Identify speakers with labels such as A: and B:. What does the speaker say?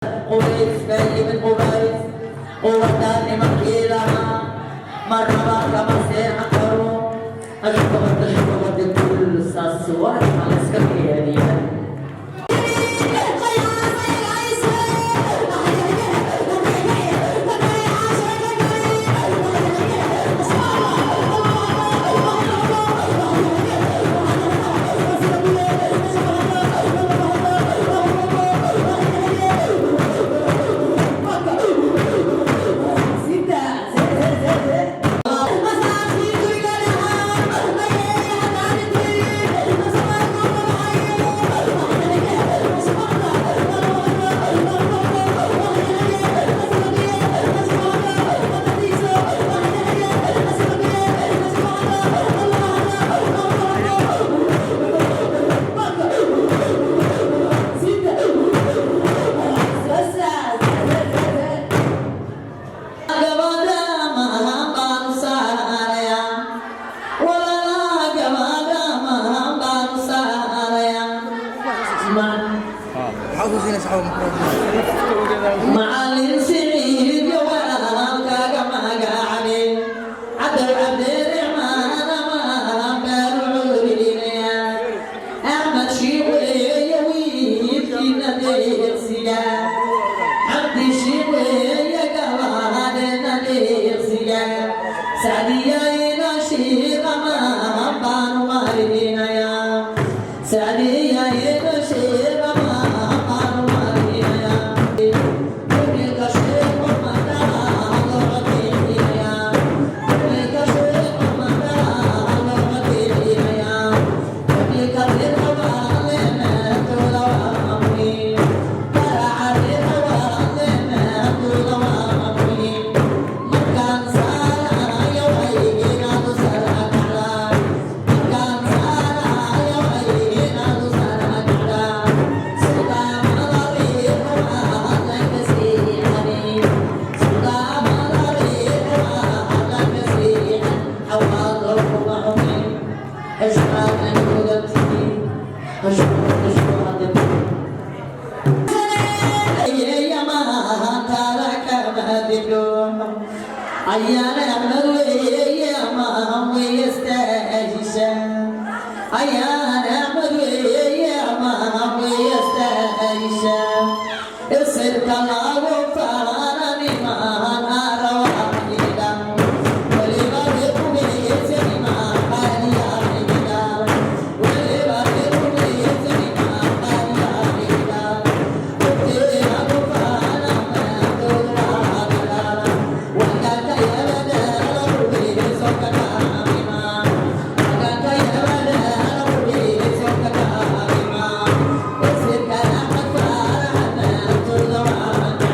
A: قبيس باقي من قبيس قوتان مكيلها مرحبا كما سيحكروا أشكرك تشكرك كل الصور على سكرية معلم سعيد يوالك كما قاعدين عبد الرحمن ما بارعورينا أحمد شيوي يويد في نبيل سيا عبد شيوي يقواد نبيل سيا سعديا ينشير ما بانو مالدينا يا سعديا ينشير أيانا أحمد يا ما ويستهجن أيانا أحمد يا ما ويستهجن الصدق الله